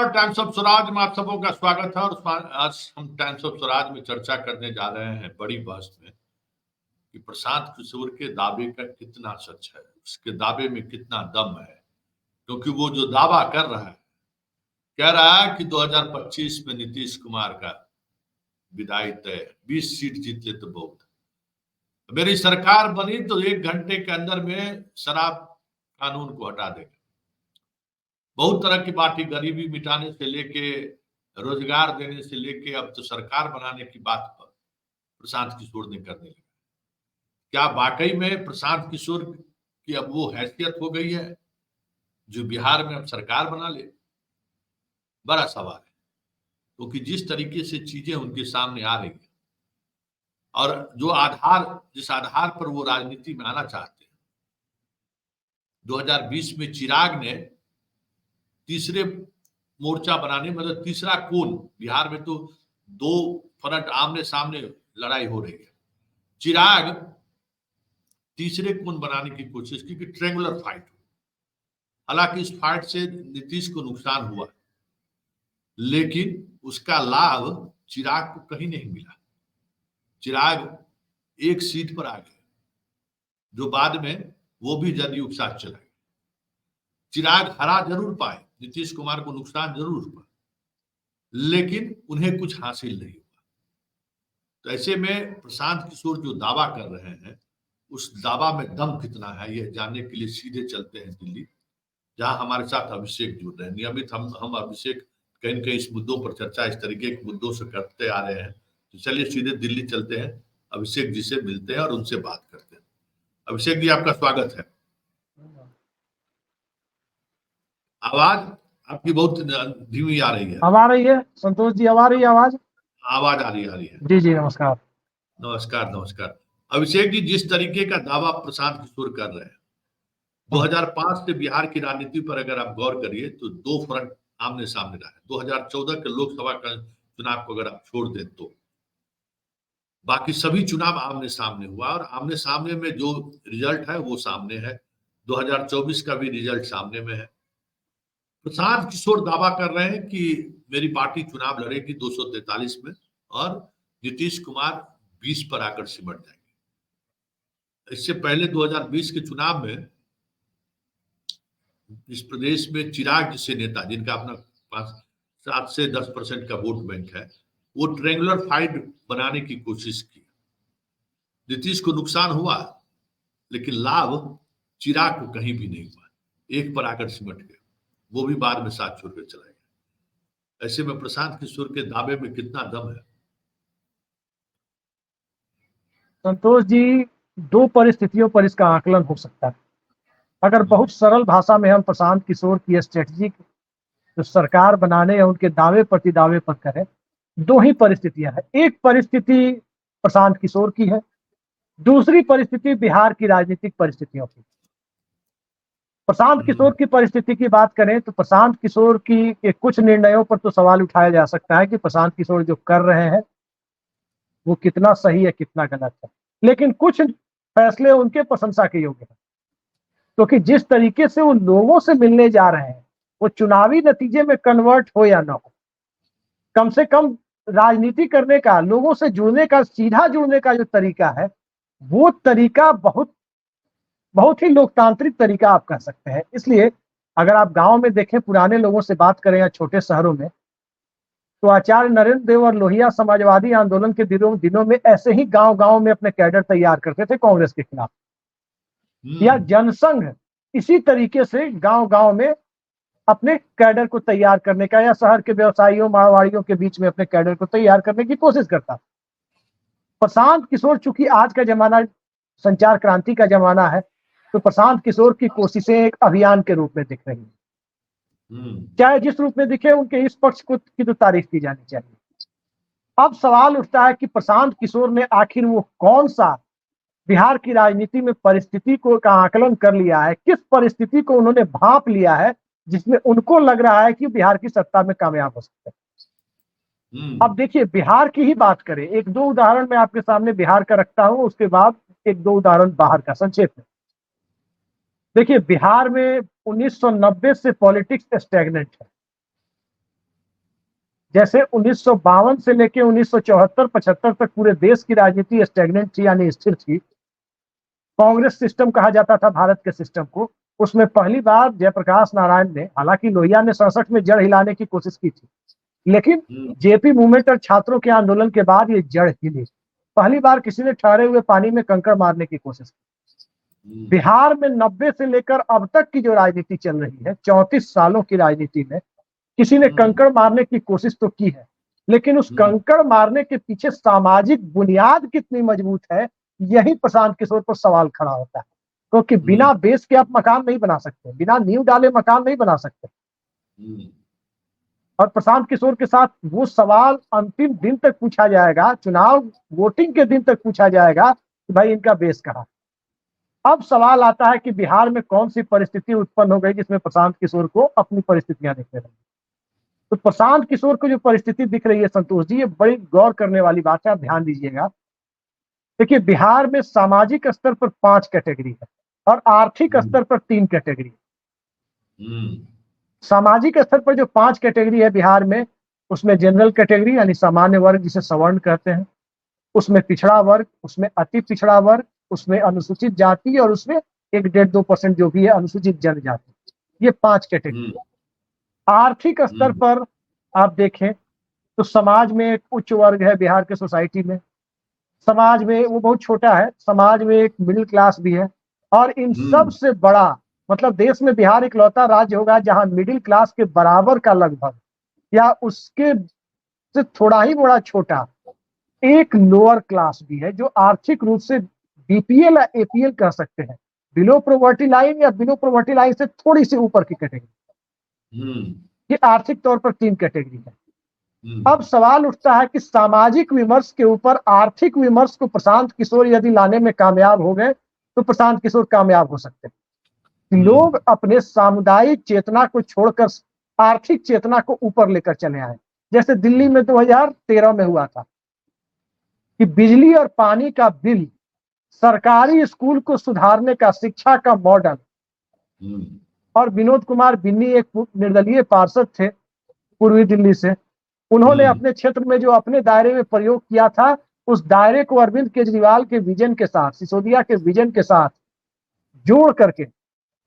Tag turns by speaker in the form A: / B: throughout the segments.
A: Times of Swaraj में आप सबों का स्वागत है। और आज हम टाइम्स ऑफ स्वराज में चर्चा करने जा रहे हैं बड़ी बहस में कि प्रशांत किशोर के दावे का कितना सच है, उसके दावे में कितना दम है। क्योंकि वो जो दावा कर रहा है, कह रहा है कि 2025 में नीतीश कुमार का विदाई तय, 20 सीट जीत ले तो बहुत, मेरी सरकार बनी तो 1 घंटे के अंदर में शराब कानून को हटा देगा। बहुत तरह की बात, गरीबी मिटाने से लेके रोजगार देने से लेके अब तो सरकार बनाने की बात पर प्रशांत किशोर ने करने लगा। क्या वाकई में प्रशांत किशोर की अब वो हैसियत हो गई है जो बिहार में अब सरकार बना ले? बड़ा सवाल है। क्योंकि जिस तरीके से चीजें उनके सामने आ रही है और जिस आधार पर वो राजनीति में आना चाहते हैं, 2020 में चिराग ने तीसरे मोर्चा बनाने, मतलब तीसरा कोण, बिहार में तो 2 फ्रंट आमने सामने लड़ाई हो रही है, चिराग तीसरे कोण बनाने की कोशिश की कि ट्रायंगुलर फाइट हो। हालांकि इस फाइट से नीतीश को नुकसान हुआ, लेकिन उसका लाभ चिराग को कहीं नहीं मिला। चिराग 1 सीट पर आ गए, जो बाद में वो भी जदयू के साथ चला गया। चिराग हरा जरूर पाए, नीतीश कुमार को नुकसान जरूर हुआ, लेकिन उन्हें कुछ हासिल नहीं हुआ। तो ऐसे में प्रशांत किशोर जो दावा कर रहे हैं, उस दावा में दम कितना है, यह जानने के लिए सीधे चलते हैं दिल्ली, जहां हमारे साथ अभिषेक जुड़ रहे हैं। नियमित हम अभिषेक कहीं न कहीं इस मुद्दों पर चर्चा इस तरीके के मुद्दों से करते आ रहे हैं। तो चलिए सीधे दिल्ली चलते हैं, अभिषेक जी से मिलते हैं और उनसे बात करते हैं। अभिषेक जी, आपका स्वागत है। आवाज आपकी बहुत धीमी आ रही है।
B: अब आ रही है संतोष जी? अब आ रही है आवाज?
A: आवाज आ रही है।
B: जी जी, नमस्कार।
A: नमस्कार। अभिषेक जी, जिस तरीके का दावा प्रशांत किशोर कर रहे हैं, 2005 से बिहार की राजनीति पर अगर आप गौर करिए तो 2 फ्रंट आमने सामने रहा है। 2014 के लोकसभा का चुनाव को अगर आप छोड़ दें तो बाकी सभी चुनाव आमने सामने हुआ, और आमने सामने में जो रिजल्ट है वो सामने है। 2024 का भी रिजल्ट सामने में है। प्रशांत किशोर दावा कर रहे हैं कि मेरी पार्टी चुनाव लड़ेगी 243 में और नीतीश कुमार 20 पर आकर सिमट जाएंगे। इससे पहले 2020 के चुनाव में इस प्रदेश में चिराग जैसे नेता, जिनका अपना पास 7 से 10% का वोट बैंक है, वो ट्रायंगुलर फाइट बनाने की कोशिश की। नीतीश को नुकसान हुआ, लेकिन लाभ चिराग को कहीं भी नहीं हुआ। 1 पर आकर सिमट गए, वो भी बाद में साथ छोड़कर चला गया। ऐसे में प्रशांत किशोर के दावे में कितना दम है?
B: संतोष जी, 2 परिस्थितियों पर इसका आकलन हो सकता है। अगर बहुत सरल भाषा में हम प्रशांत किशोर की स्ट्रेटजी जो सरकार बनाने या उनके दावे प्रति दावे पर करें, 2 ही परिस्थितियां हैं। एक परिस्थिति प्रशांत किशोर की है, दूसरी परिस्थिति बिहार की राजनीतिक परिस्थितियों की। प्रशांत किशोर की परिस्थिति की बात करें तो प्रशांत किशोर की के कुछ निर्णयों पर तो सवाल उठाया जा सकता है कि प्रशांत किशोर जो कर रहे हैं वो कितना सही है, कितना गलत है। लेकिन कुछ फैसले उनके प्रशंसा के योग्य हैं, क्योंकि जिस तरीके से वो लोगों से मिलने जा रहे हैं, वो चुनावी नतीजे में कन्वर्ट हो या ना हो, कम से कम राजनीति करने का, लोगों से जुड़ने का, सीधा जुड़ने का जो तरीका है, वो तरीका बहुत ही लोकतांत्रिक तरीका आप कह सकते हैं। इसलिए अगर आप गांव में देखें, पुराने लोगों से बात करें या छोटे शहरों में, तो आचार्य नरेंद्र देव और लोहिया समाजवादी आंदोलन के दिनों में ऐसे ही गांव-गांव में अपने कैडर तैयार करते थे कांग्रेस के खिलाफ। या जनसंघ इसी तरीके से गांव-गांव में अपने कैडर को तैयार करने का, या शहर के व्यवसायियों मारवाड़ियों के बीच में अपने कैडर को तैयार करने की कोशिश करता। प्रशांत किशोर, चूंकि आज का जमाना संचार क्रांति का जमाना है, तो प्रशांत किशोर की कोशिशें एक अभियान के रूप में दिख रही है। चाहे जिस रूप में दिखे, उनके इस पक्ष को की तो तारीफ की जानी चाहिए। अब सवाल उठता है कि प्रशांत किशोर ने आखिर वो कौन सा बिहार की राजनीति में परिस्थिति को का आकलन कर लिया है, किस परिस्थिति को उन्होंने भांप लिया है जिसमें उनको लग रहा है कि बिहार की सत्ता में कामयाब हो सकते हैं। अब देखिए, बिहार की ही बात करें, 1-2 उदाहरण मैं आपके सामने बिहार का रखता हूं, उसके बाद 1-2 उदाहरण बाहर का संक्षेप में। देखिए, बिहार में 1990 से पॉलिटिक्स स्टैग्नेंट है। जैसे 1952 से लेके 1974-75 तक पूरे देश की राजनीति स्टैग्नेंट थी, यानी स्थिर थी। कांग्रेस सिस्टम कहा जाता था भारत के सिस्टम को। उसमें पहली बार जयप्रकाश नारायण ने, हालांकि लोहिया ने 67 में जड़ हिलाने की कोशिश की थी, लेकिन जेपी मूवमेंट और छात्रों के आंदोलन के बाद ये जड़ हिली। पहली बार किसी ने ठहरे हुए पानी में कंकड़ मारने की कोशिश की। बिहार में 90 से लेकर अब तक की जो राजनीति चल रही है, 34 सालों की राजनीति में किसी ने कंकड़ मारने की कोशिश तो की है, लेकिन उस कंकड़ मारने के पीछे सामाजिक बुनियाद कितनी मजबूत है, यही प्रशांत किशोर पर सवाल खड़ा होता है। क्योंकि बिना बेस के आप मकान नहीं बना सकते, बिना नींव डाले मकान नहीं बना सकते। और प्रशांत किशोर के साथ वो सवाल अंतिम दिन तक पूछा जाएगा, चुनाव वोटिंग के दिन तक पूछा जाएगा कि भाई इनका बेस कहाँ। अब सवाल आता है कि बिहार में कौन सी परिस्थिति उत्पन्न हो गई जिसमें प्रशांत किशोर को अपनी परिस्थितियां दिखने लगी। तो प्रशांत किशोर को जो परिस्थिति दिख रही है संतोष जी, ये बड़ी गौर करने वाली बात है, आप ध्यान दीजिएगा। देखिए, बिहार में सामाजिक स्तर पर 5 कैटेगरी है और आर्थिक स्तर पर 3 कैटेगरी है। सामाजिक स्तर पर जो 5 कैटेगरी है बिहार में, उसमें जनरल कैटेगरी यानी सामान्य वर्ग जिसे सवर्ण कहते हैं, उसमें पिछड़ा वर्ग, उसमें अति पिछड़ा वर्ग, उसमें अनुसूचित जाति और उसमें 1-1.5-2% जो भी है अनुसूचित जनजाति। ये 5 कैटेगरी। आर्थिक स्तर पर आप देखें तो समाज में एक उच्च वर्ग है बिहार के सोसाइटी में, समाज में वो बहुत छोटा है, समाज में एक मिडिल क्लास भी है, और इन सब से बड़ा, मतलब देश में बिहार इकलौता राज्य होगा जहां मिडिल क्लास के बराबर का लगभग या उसके से थोड़ा ही बड़ा छोटा एक लोअर क्लास भी है, जो आर्थिक रूप से बीपीएल या एपीएल कह सकते हैं, बिलो प्रोवर्टी लाइन या बिलो प्रोवर्टी लाइन से थोड़ी सी ऊपर की कैटेगरी। ये आर्थिक तौर पर 3 कैटेगरी है। अब सवाल उठता है कि सामाजिक विमर्श के ऊपर आर्थिक विमर्श को प्रशांत किशोर यदि लाने में कामयाब हो गए तो प्रशांत किशोर कामयाब हो सकते हैं। लोग अपने सामुदायिक चेतना को छोड़कर आर्थिक चेतना को ऊपर लेकर चले आए। जैसे दिल्ली में 2013 में हुआ था कि बिजली और पानी का बिल, सरकारी स्कूल को सुधारने का शिक्षा का मॉडल, और विनोद कुमार बिन्नी एक निर्दलीय पार्षद थे पूर्वी दिल्ली से, उन्होंने अपने क्षेत्र में जो अपने दायरे में प्रयोग किया था, उस दायरे को अरविंद केजरीवाल के विजन के साथ, सिसोदिया के विजन के साथ जोड़ करके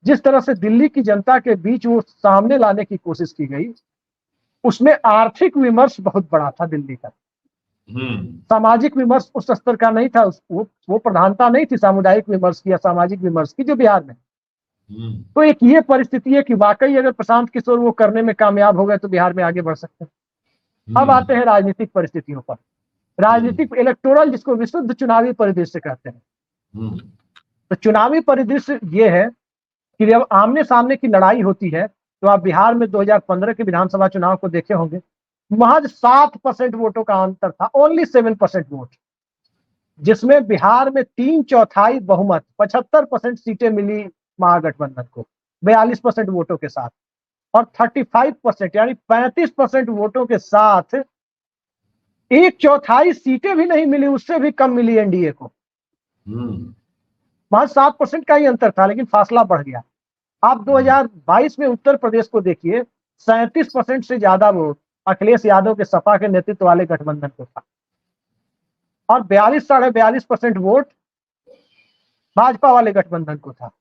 B: जिस तरह से दिल्ली की जनता के बीच वो सामने लाने की कोशिश की गई, उसमें आर्थिक विमर्श बहुत बड़ा था दिल्ली का। सामाजिक विमर्श उस स्तर का नहीं था, वो प्रधानता नहीं थी सामुदायिक विमर्श की या सामाजिक विमर्श की जो बिहार में। तो एक ये परिस्थिति है कि वाकई अगर प्रशांत किशोर वो करने में कामयाब हो गए तो बिहार में आगे बढ़ सकते हैं। अब आते हैं राजनीतिक परिस्थितियों पर, राजनीतिक इलेक्टोरल, जिसको विशुद्ध चुनावी परिदृश्य कहते हैं। तो चुनावी परिदृश्य ये है कि जब आमने सामने की लड़ाई होती है, तो आप बिहार में 2015 के विधानसभा चुनाव को देखे होंगे, महज 7% वोटों का अंतर था, ओनली 7% वोट, जिसमें बिहार में 3/4 बहुमत 75% सीटें मिली महागठबंधन को 42% वोटों के साथ, और 35% यानी 35% वोटों के साथ 1/4 सीटें भी नहीं मिली, उससे भी कम मिली एनडीए को। महज 7% का ही अंतर था, लेकिन फासला बढ़ गया। आप 2022 में उत्तर प्रदेश को देखिए, 37% से ज्यादा वोट अखिलेश यादव के सपा के नेतृत्व वाले गठबंधन को था, और 42-42.5% वोट भाजपा वाले गठबंधन को था।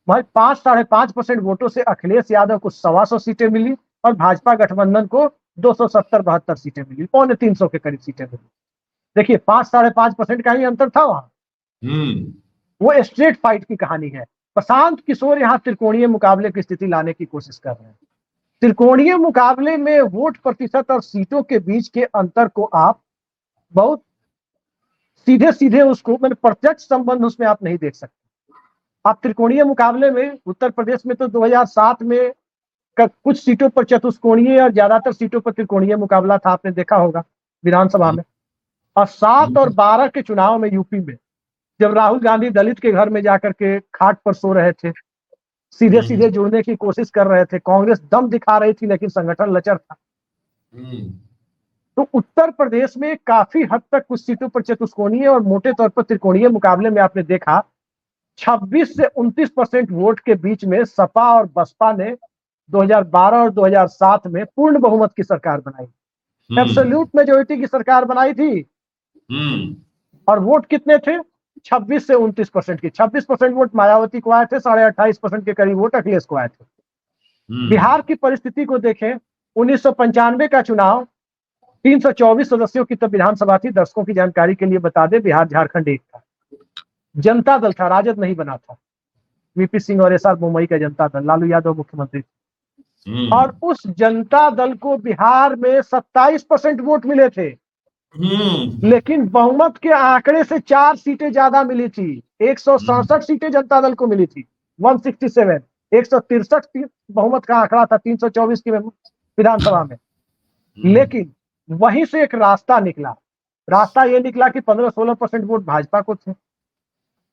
B: महज 5-5.5% वोटों से अखिलेश यादव को 125 सीटें मिली और भाजपा गठबंधन को 270-72 सीटें मिली, 350 के करीब सीटें मिली। देखिए, 5-5.5% का ही अंतर था वहां। वो स्ट्रेट फाइट की कहानी है। प्रशांत किशोर यहाँ त्रिकोणीय मुकाबले की स्थिति लाने की कोशिश कर रहे हैं। त्रिकोणीय मुकाबले में वोट प्रतिशत और सीटों के बीच के अंतर को आप बहुत सीधे सीधे उसको, मैंने प्रत्यक्ष संबंध उसमें आप नहीं देख सकते। आप त्रिकोणीय मुकाबले में उत्तर प्रदेश में तो 2007 में कुछ सीटों पर चतुष्कोणीय और ज्यादातर सीटों पर त्रिकोणीय मुकाबला था, आपने देखा होगा विधानसभा में। और 7 और 12 के चुनाव में यूपी में, जब राहुल गांधी दलित के घर में जाकर के खाट पर सो रहे थे, सीधे सीधे जुड़ने की कोशिश कर रहे थे, कांग्रेस दम दिखा रही थी लेकिन संगठन लचर था। तो उत्तर प्रदेश में काफी हद तक कुछ सीटों पर चतुष्कोणीय और मोटे तौर पर त्रिकोणीय मुकाबले में आपने देखा 26 से 29% वोट के बीच में सपा और बसपा ने 2012 और 2007 में पूर्ण बहुमत की सरकार बनाई, एब्सोल्यूट मेजोरिटी की सरकार बनाई थी। और वोट कितने थे? 26 से 29% की। 26% वोट मायावती को आए थे, 28.5% के करीब वोट अखिलेश को आए थे। बिहार की परिस्थिति को देखें, 1995 का चुनाव, 324 सदस्यों की तब विधानसभा थी। दर्शकों की जानकारी के लिए बता दें, बिहार झारखंड एक था। जनता दल था, राजद नहीं बना था। वीपी सिंह और एसआर मुंबई का जनता दल, लालू यादव मुख्यमंत्री थे। और उस जनता दल को बिहार में 27% वोट मिले थे, लेकिन बहुमत के आंकड़े से 4 सीटें ज्यादा मिली थी। 167 सीटें जनता दल को मिली थी, 167। 163 बहुमत का आंकड़ा था 324 की विधानसभा में। लेकिन वहीं से एक रास्ता निकला। रास्ता यह निकला कि 15-16% वोट भाजपा को थे,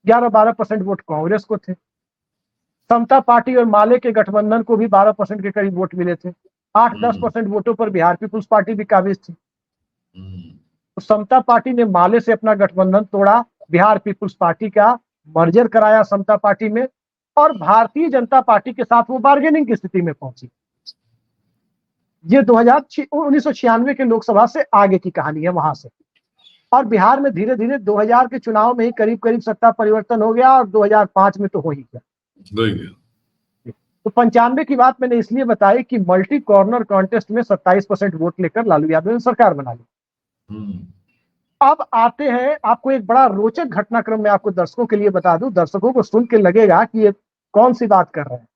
B: 11-12% वोट कांग्रेस को थे। समता पार्टी और माले के गठबंधन को भी 12% के करीब वोट मिले थे। 8-10% वोटों पर बिहार पीपुल्स पार्टी भी काबिज थी। तो समता पार्टी ने माले से अपना गठबंधन तोड़ा, बिहार पीपुल्स पार्टी का मर्जर कराया समता पार्टी में, और भारतीय जनता पार्टी के साथ वो बार्गेनिंग की स्थिति में पहुंची। ये 1996 के लोकसभा से आगे की कहानी है, वहां से। और बिहार में धीरे धीरे 2000 के चुनाव में ही करीब करीब सत्ता परिवर्तन हो गया, और 2005 में तो हो ही गया। तो 95 की बात मैंने इसलिए बताई कि मल्टी कॉर्नर कॉन्टेस्ट में 27% वोट लेकर लालू यादव ने सरकार बना ली। अब आते हैं, आपको एक बड़ा रोचक घटनाक्रम मैं आपको दर्शकों के लिए बता दूं। दर्शकों को सुन के लगेगा कि ये कौन सी बात कर रहे हैं,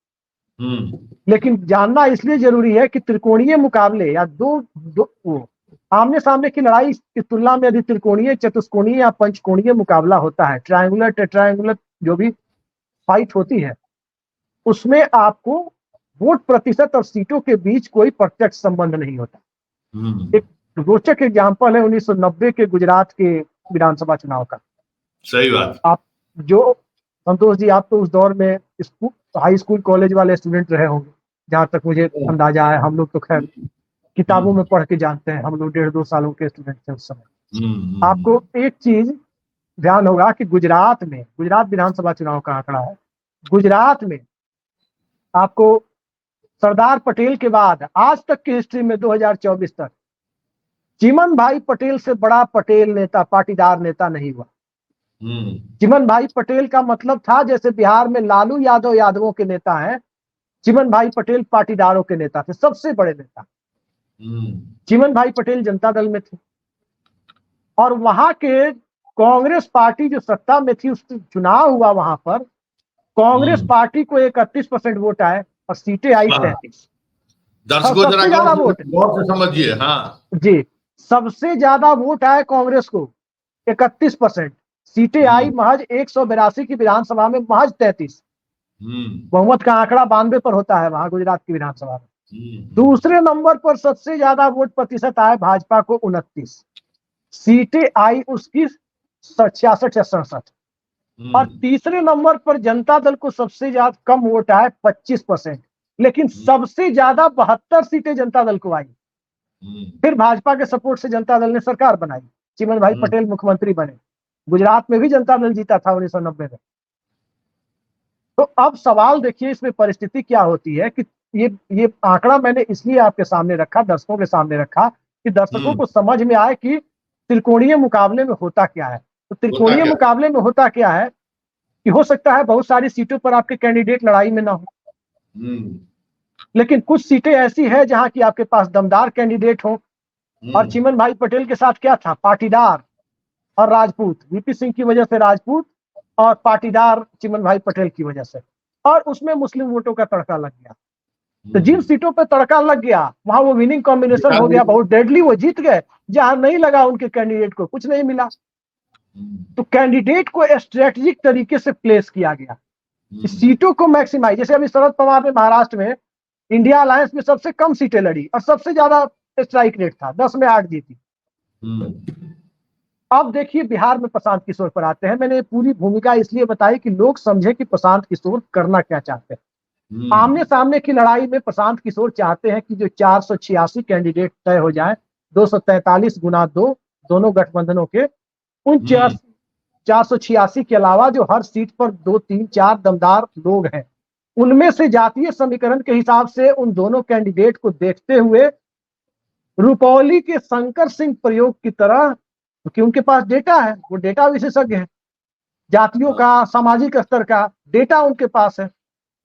B: लेकिन जानना इसलिए जरूरी है कि त्रिकोणीय मुकाबले या दो आमने सामने की लड़ाई की तुलना में यदि त्रिकोणीय, चतुष्कोणीय या पंचकोणीय मुकाबला होता है, ट्रायंगुलर टेट्रायंगुलर जो भी फाइट होती है, उसमें आपको वोट प्रतिशत और सीटों के बीच कोई प्रत्यक्ष संबंध नहीं होता। एक रोचक एग्जाम्पल है 1990 के गुजरात के विधानसभा चुनाव का।
A: सही बात।
B: आप जो संतोष जी, आप तो उस दौर में हाई स्कूल कॉलेज वाले स्टूडेंट रहे होंगे, जहां तक मुझे अंदाजा है। हम लोग तो खैर किताबों में पढ़ के जानते हैं, हम लोग 1.5-2 सालों के स्टूडेंट थे उस समय। आपको एक चीज ध्यान होगा कि गुजरात विधानसभा चुनाव का आंकड़ा है, गुजरात में आपको सरदार पटेल के बाद आज तक की हिस्ट्री में 2024 तक चिमन भाई पटेल से बड़ा पटेल नेता, पाटीदार नेता नहीं हुआ। चिमन भाई पटेल का मतलब था जैसे बिहार में लालू यादव यादवों के नेता हैं, चिमन भाई पटेल पाटीदारों के नेता थे, सबसे बड़े नेता। चिमन भाई पटेल जनता दल में थे, और वहां के कांग्रेस पार्टी जो सत्ता में थी, उसका चुनाव हुआ, वहां पर कांग्रेस पार्टी को 31% वोट आए और सीटें आई 33।
A: दर्शकों जरा गौर से समझिए। हाँ
B: जी, सबसे ज्यादा वोट आए कांग्रेस को 31%, सीटें आई महज 182 की विधानसभा में महज 33। बहुमत का आंकड़ा 92 पर होता है वहां गुजरात की विधानसभा में। दूसरे नंबर पर सबसे ज्यादा वोट प्रतिशत आए भाजपा को 29, सीटें आई उसकी 66 या 67। और तीसरे नंबर पर जनता दल को सबसे ज्यादा कम वोट आए 25%, लेकिन सबसे ज्यादा 72 सीटें जनता दल को आई। फिर भाजपा के सपोर्ट से जनता दल ने सरकार बनाई, चिमन भाई पटेल मुख्यमंत्री बने। गुजरात में भी जनता दल जीता था 1990 में। तो अब सवाल देखिए, इसमें परिस्थिति क्या होती है कि ये आंकड़ा मैंने इसलिए आपके सामने रखा, दर्शकों के सामने रखा, कि दर्शकों को समझ में आए कि त्रिकोणीय मुकाबले में होता क्या है। तो त्रिकोणीय मुकाबले में होता क्या है कि हो सकता है बहुत सारी सीटों पर आपके कैंडिडेट लड़ाई में ना हो, लेकिन कुछ सीटें ऐसी है जहां की आपके पास दमदार कैंडिडेट हो। और चिमन भाई पटेल के साथ क्या था, पाटीदार और राजपूत, वीपी सिंह की वजह से राजपूत और पाटीदार चिमन भाई पटेल की वजह से, और उसमें मुस्लिम वोटों का तड़का लग गया। तो जिन सीटों पर तड़का लग गया वहां वो विनिंग कॉम्बिनेशन हो गया, बहुत डेडली, वो जीत गए। जहां नहीं लगा उनके कैंडिडेट को कुछ नहीं मिला। तो कैंडिडेट को स्ट्रेटेजिक तरीके से प्लेस किया गया, सीटों को मैक्सिमाइज। जैसे अभी शरद पवार ने महाराष्ट्र में इंडिया अलायंस में सबसे कम सीटें लड़ी और सबसे ज्यादा स्ट्राइक रेट था, 10 में 8 जीती। अब देखिए बिहार में प्रशांत किशोर पर आते हैं। मैंने पूरी भूमिका इसलिए बताई कि लोग समझे कि प्रशांत किशोर करना क्या चाहते हैं। आमने सामने की लड़ाई में प्रशांत किशोर चाहते हैं कि जो 486 कैंडिडेट तय हो जाए, 243 गुना 2 दोनों गठबंधनों के, उन 486 के अलावा जो हर सीट पर 2, 3, 4 दमदार लोग हैं, उनमें से जातीय समीकरण के हिसाब से उन दोनों कैंडिडेट को देखते हुए रुपौली के शंकर सिंह प्रयोग की तरह, क्योंकि उनके पास डेटा है, वो डेटा विशेषज्ञ हैं, जातियों का, सामाजिक स्तर का डेटा उनके पास है,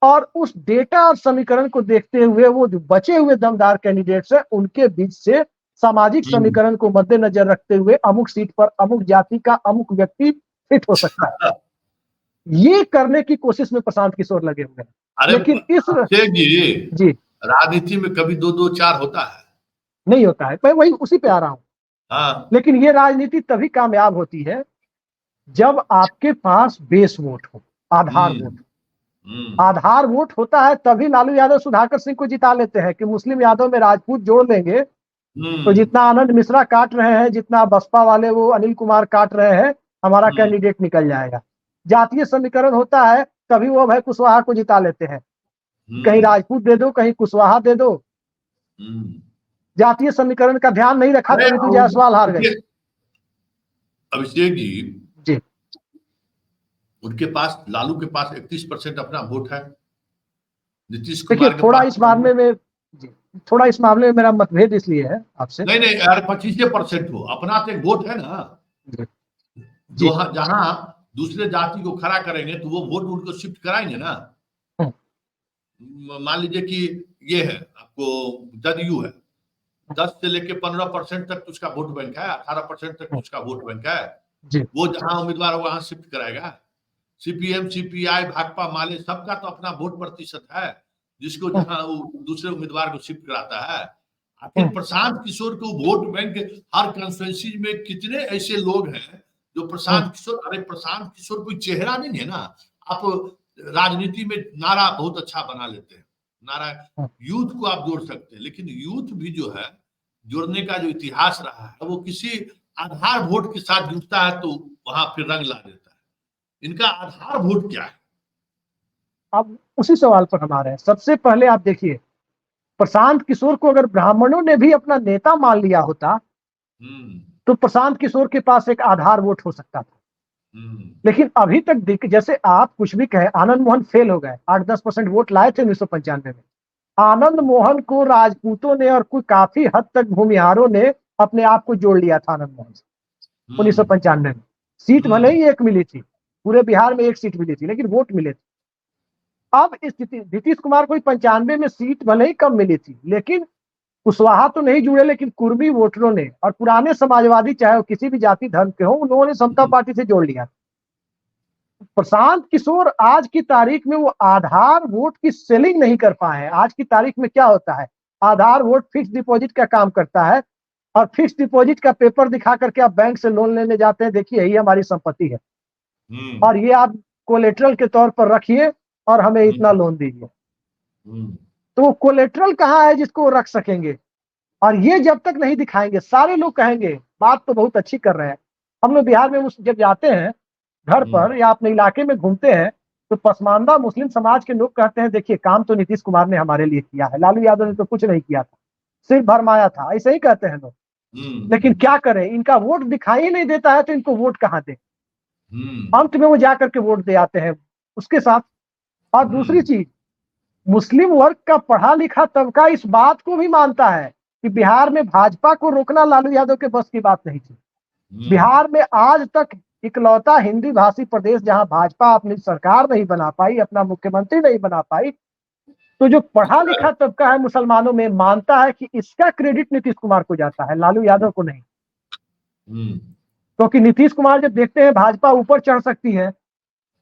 B: और उस डेटा और समीकरण को देखते हुए वो जो बचे हुए दमदार कैंडिडेट्स हैं उनके बीच से सामाजिक समीकरण को मद्देनजर रखते हुए अमुक सीट पर अमुक जाति का अमुक व्यक्ति फिट हो सकता है, ये करने की कोशिश में प्रशांत किशोर लगे हुए हैं। लेकिन इस
A: जी राजनीति में कभी 2-2-4 होता है?
B: नहीं होता है, मैं वही उसी पे आ रहा हूं।
A: हाँ।
B: लेकिन ये राजनीति तभी कामयाब होती है जब आपके पास बेस वोट हो, आधार वोट। आधार वोट होता है तभी लालू यादव सुधाकर सिंह को जिता लेते हैं कि मुस्लिम यादव में राजपूत जोड़ लेंगे तो जितना आनंद मिश्रा काट रहे हैं, जितना बसपा वाले वो अनिल कुमार काट रहे हैं, हमारा कैंडिडेट निकल जाएगा। जातीय समीकरण होता है तभी वो अभय कुशवाहा को जिता लेते हैं, कहीं राजपूत दे दो कहीं कुशवाहा दे दो। जातीय समीकरण का ध्यान नहीं रखा तो ऋतु जायसवाल हार गए।
A: अभिषेक जी, उनके पास, लालू के पास 31% अपना वोट है। नीतीश कुमार
B: थोड़ा इस मामले में थोड़ा इस मामले में मेरा मतभेद इसलिए है आपसे।
A: नहीं यार, 25% हो, अपना तो एक वोट है ना, जहां दूसरे जाति को खड़ा करेंगे तो वो वोट उनको शिफ्ट कराएंगे ना। मान लीजिए कि ये है आपको जदयू है, 10 से लेके 15% तक उसका वोट बैंक है, 18% तक उसका वोट बैंक है, वो जहां उम्मीदवार वहां शिफ्ट कराएगा। सीपीएम, सीपीआई, भाकपा, माले सबका तो अपना वोट प्रतिशत है, जिसको जहां दूसरे उम्मीदवार को शिफ्ट कराता है। आखिर प्रशांत किशोर को वोट बैंक हर कंस्टिट्यूएंसी में कितने ऐसे लोग हैं जो प्रशांत किशोर, अरे प्रशांत किशोर कोई चेहरा नहीं है ना। आप राजनीति में नारा बहुत अच्छा बना लेते हैं, नारा यूथ को आप जोड़ सकते हैं, लेकिन यूथ भी जो है जोड़ने का जो इतिहास रहा है वो किसी आधार वोट के साथ जुड़ता है तो वहां फिर रंग ला देता है। इनका आधार वोट क्या है?
B: अब उसी सवाल पर हम आ रहे हैं। सबसे पहले आप देखिए, प्रशांत किशोर को अगर ब्राह्मणों ने भी अपना नेता मान लिया होता तो प्रशांत किशोर के पास एक आधार वोट हो सकता था। लेकिन अभी तक जैसे आप कुछ भी कहे, आनंद मोहन फेल हो गए, 8-10% वोट लाए थे 1995 में। आनंद मोहन को राजपूतों ने और कोई काफी हद तक भूमिहारों ने अपने आप को जोड़ लिया था आनंद मोहन से 1995 में। सीट भले ही एक मिली थी, पूरे बिहार में एक सीट मिली थी, लेकिन वोट मिले थे। अब स्थिति, नीतीश कुमार को 95 में सीट भले ही कम मिली थी, लेकिन कुशवाहा तो नहीं जुड़े, लेकिन कुर्मी वोटरों ने और पुराने समाजवादी चाहे वो किसी भी जाति धर्म के हो, उन्होंने ने समता पार्टी से जोड़ लिया। प्रशांत किशोर आज की तारीख में वो आधार वोट की सेलिंग नहीं कर पाए हैं। आज की तारीख में क्या होता है, आधार वोट फिक्स डिपॉजिट का काम करता है, और फिक्स डिपॉजिट का पेपर दिखा करके आप बैंक से लोन लेने जाते हैं, देखिए यही हमारी संपत्ति है और ये आप कोलेटरल के तौर पर रखिए और हमें इतना लोन दीजिए। तो वो कोलेटरल कहाँ है जिसको वो रख सकेंगे? और ये जब तक नहीं दिखाएंगे, सारे लोग कहेंगे बात तो बहुत अच्छी कर रहे हैं। हम लोग बिहार में जब जाते हैं घर पर या अपने इलाके में घूमते हैं तो पसमानदा मुस्लिम समाज के लोग कहते हैं देखिए काम तो नीतीश कुमार ने हमारे लिए किया है, लालू यादव ने तो कुछ नहीं किया था, सिर्फ भरमाया था, ऐसे ही कहते हैं लोग। लेकिन क्या करें, इनका वोट दिखाई नहीं देता है तो इनको वोट कहाँ दे? अंत में वो जाकर के वोट दे आते हैं उसके साथ। और दूसरी चीज, मुस्लिम वर्ग का पढ़ा लिखा तबका इस बात को भी मानता है कि बिहार में भाजपा को रोकना लालू यादव के बस की बात नहीं थी। बिहार में आज तक इकलौता हिंदी भाषी प्रदेश जहां भाजपा अपनी सरकार नहीं बना पाई, अपना मुख्यमंत्री नहीं बना पाई, तो जो पढ़ा लिखा तबका है मुसलमानों में मानता है कि इसका क्रेडिट नीतीश कुमार को जाता है, लालू यादव को नहीं। क्योंकि नीतीश कुमार जब देखते हैं भाजपा ऊपर चढ़ सकती है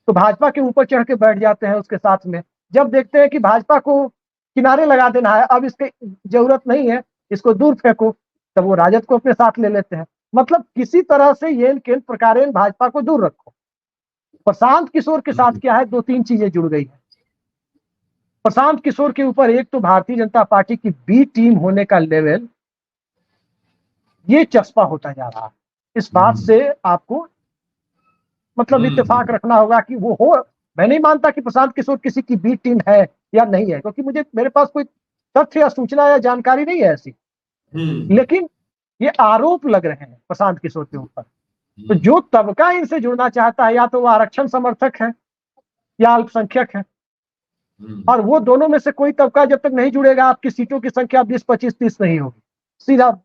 B: तो भाजपा के ऊपर चढ़ के बैठ जाते हैं उसके साथ में। जब देखते हैं कि भाजपा को किनारे लगा देना है, अब इसके जरूरत नहीं है, इसको दूर फेंको, तब वो राजद को अपने साथ ले लेते हैं। मतलब किसी तरह से ये केंद्र प्रकारेण भाजपा को दूर रखो। प्रशांत किशोर के साथ क्या है, 2-3 चीजें जुड़ गई है। प्रशांत किशोर के ऊपर एक तो भारतीय जनता पार्टी की बी टीम होने का लेवल ये चस्पा होता जा रहा है। इस बात से आपको मतलब इत्तेफाक रखना होगा कि वो हो। मैं नहीं मानता कि प्रशांत किशोर किसी की बी टीम है या नहीं है, क्योंकि मेरे पास कोई तथ्य या सूचना या जानकारी नहीं है ऐसी, लेकिन ये आरोप लग रहे हैं प्रशांत किशोर के ऊपर। तो जो तबका इनसे जुड़ना चाहता है, या तो वो आरक्षण समर्थक है या अल्पसंख्यक है, और वो दोनों में से कोई तबका जब तक नहीं जुड़ेगा, आपकी सीटों की संख्या 20, 25, 30 नहीं होगी।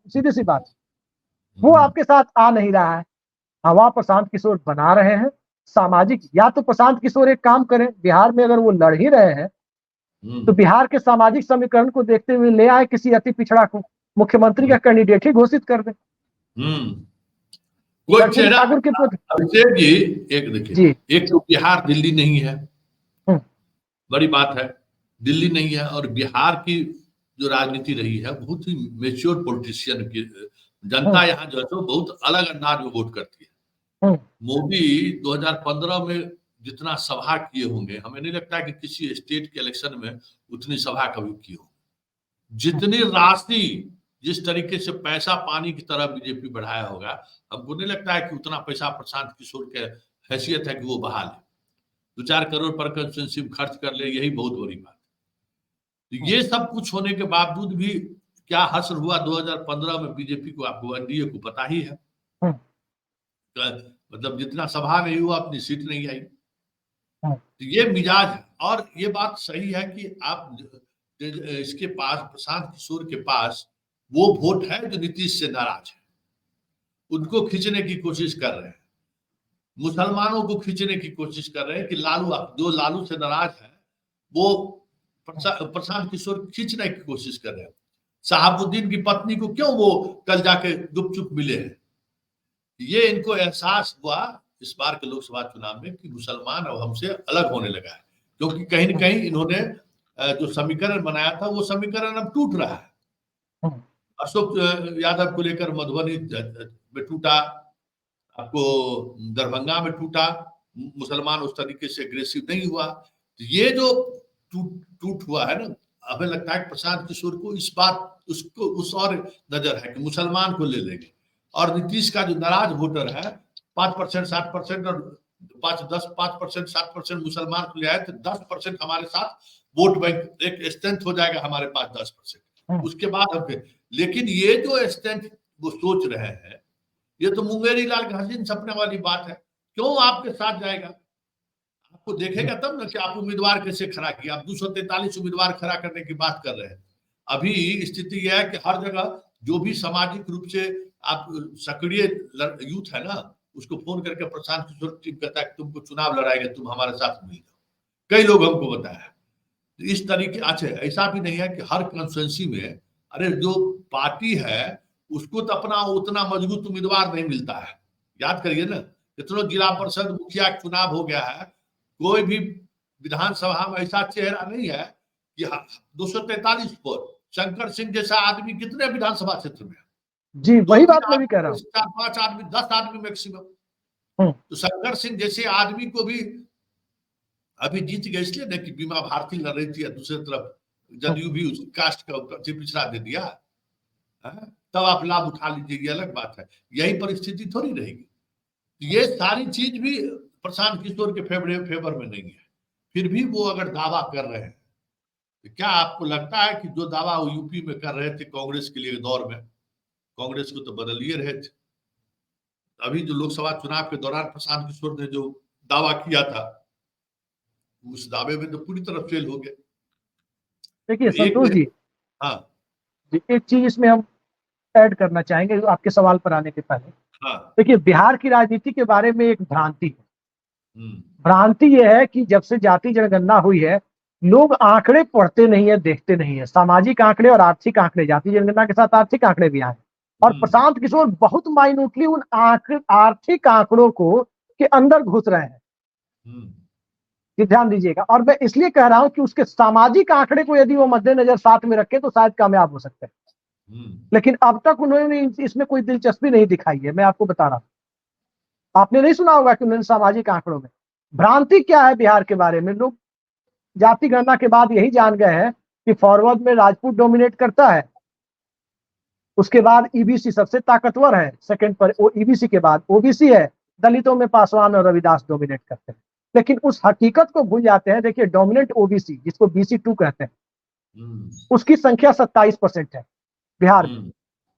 B: सीधी सी बात। वो आपके साथ आ नहीं रहा है। हवा प्रशांत किशोर बना रहे हैं सामाजिक। या तो प्रशांत किशोर एक काम करें, बिहार में अगर वो लड़ ही रहे हैं तो बिहार के सामाजिक समीकरण को देखते हुए ले आए किसी अति पिछड़ा को, मुख्यमंत्री का कैंडिडेट ही घोषित कर दें।
A: कोई चेहरा
B: ठाकुर के
A: अभिषेक जी, एक देखिए, एक तो बिहार दिल्ली नहीं है, बड़ी बात है, दिल्ली नहीं है। और बिहार की जो राजनीति रही है, बहुत ही मेच्योर पॉलिटिशियन की जनता यहाँ जो है तो बहुत अलग अंदाज में वोट करती है। मोदी 2015 में जितना सभा किए होंगे, हमें नहीं लगता कि किसी स्टेट के इलेक्शन में उतनी सभा कभी की हो। जितनी राशि, जिस तरीके से पैसा पानी की तरह बीजेपी बढ़ाया होगा, हमको नहीं लगता है कि उतना पैसा प्रशांत किशोर के हैसियत है कि वो बहा ले। 2-4 करोड़ पर कंस्टिट्यूएंसी खर्च कर ले, यही बहुत बड़ी बात है। तो ये सब कुछ होने के बावजूद भी क्या हश्र हुआ 2015 में बीजेपी को, आपको एनडीए को पता ही है। मतलब जितना सभा नहीं हुआ, अपनी सीट नहीं आई। तो ये मिजाज है। और ये बात सही है कि आप इसके पास, प्रशांत किशोर के पास वो वोट है जो नीतीश से नाराज है, उनको खींचने की कोशिश कर रहे हैं, मुसलमानों को खींचने की कोशिश कर रहे हैं कि जो लालू से नाराज है वो प्रशांत किशोर खींचने की कोशिश कर रहे हैं। शहाबुद्दीन की पत्नी को क्यों वो कल जाके गुपचुप मिले हैं? ये इनको एहसास हुआ इस बार के लोकसभा चुनाव में कि मुसलमान अब हमसे अलग होने लगा है, क्योंकि कहीं न कहीं इन्होंने जो समीकरण बनाया था वो समीकरण अब टूट रहा है। अशोक यादव को लेकर मधुबनी में टूटा, आपको दरभंगा में टूटा, मुसलमान उस तरीके से एग्रेसिव नहीं हुआ। तो ये जो टूट हुआ है ना, हमें लगता है कि प्रशांत किशोर को इस बात उसको उस और नजर है कि मुसलमान को ले लेंगे। और नीतीश का जो नाराज वोटर है 5%, 60% और 5%, 7% मुसलमान को ले आए तो 10% हमारे साथ वोट बैंक एक स्ट्रेंथ हो जाएगा हमारे पास 10%। उसके बाद हम, लेकिन ये जो स्ट्रेंथ वो सोच रहे हैं, ये तो मुंगेरी लाल का हसीन सपने वाली बात है। क्यों आपके साथ जाएगा? आपको देखेगा तब ना कि आप उम्मीदवार कैसे खड़ा किया। आप 243 उम्मीदवार खड़ा करने की बात कर रहे हैं। अभी स्थिति यह है कि हर जगह जो भी सामाजिक रूप से आप सक्रिय यूथ है ना, उसको फोन करके प्रशांत किशोर टीम कहता है कि तुमको चुनाव लड़ाएंगे, तुम हमारे साथ मिल जाओ। कई लोग हमको बताया है। तो इस तरीके, अच्छा ऐसा भी नहीं है कि हर कंस्टिट्यूएंसी में, अरे जो पार्टी है उसको तो अपना उतना मजबूत उम्मीदवार नहीं मिलता है। याद करिए ना, कितनों जिला परिषद मुखिया चुनाव हो गया है, कोई भी विधानसभा में ऐसा चेहरा नहीं है कि 243 पर शंकर सिंह जैसा आदमी कितने विधानसभा क्षेत्र में?
B: जी, वही बात मैं भी कह रहा हूँ।
A: 4-5 आदमी, 10 आदमी मैक्सिमम। तो शंकर सिंह जैसे आदमी को भी अभी जीत गए इसलिए ना कि बीमा भारती लड़ रही थी, दूसरी तरफ जदयू भी उस कास्ट का पिछड़ा दे दिया, तब आप लाभ उठा लीजिए, ये अलग बात है। यही परिस्थिति थोड़ी रहेगी। ये सारी चीज भी प्रशांत किशोर के फेवर में नहीं है। फिर भी वो अगर दावा कर रहे हैं, तो क्या आपको लगता है कि जो दावा वो यूपी में कर रहे थे कांग्रेस के लिए दौर में, कांग्रेस को तो बदल ही रहे थे। अभी जो लोकसभा चुनाव के दौरान प्रशांत किशोर ने जो दावा किया था, उस दावे में तो पूरी तरह फेल हो गए।
B: देखिए संतोष जी,
A: हाँ,
B: एक चीज इसमें हम ऐड करना चाहेंगे आपके सवाल पर आने के पहले।
A: हाँ,
B: देखिए बिहार की राजनीति के बारे में एक भ्रांति है। भ्रांति यह है कि जब से जाति जनगणना हुई है, लोग आंकड़े पढ़ते नहीं है, देखते नहीं है। सामाजिक आंकड़े और आर्थिक आंकड़े, जाति जनगणना के साथ आर्थिक आंकड़े भी आए, और प्रशांत किशोर बहुत माइन्यूटली उन आर्थिक आंकड़ों को के अंदर घुस रहे हैं। ध्यान दीजिएगा। और मैं इसलिए कह रहा हूं कि उसके सामाजिक आंकड़े को यदि वो मद्देनजर साथ में रखें तो शायद कामयाब हो सकते हैं। लेकिन अब तक उन्होंने इसमें कोई दिलचस्पी नहीं दिखाई है। मैं आपको बता रहा हूं, आपने नहीं सुना होगा कि उन्होंने सामाजिक आंकड़ों में। भ्रांति क्या है बिहार के बारे में, लोग जाति गणना के बाद यही जान गए हैं कि फॉरवर्ड में राजपूत डोमिनेट करता है, उसके बाद ईबीसी सबसे ताकतवर है, सेकंड पर ईबीसी के बाद ओबीसी है, दलितों में पासवान और रविदास डोमिनेट करते हैं। लेकिन उस हकीकत को भूल जाते हैं। देखिए डोमिनेंट ओबीसी, जिसको BC2 कहते हैं, उसकी संख्या 27% है बिहार में,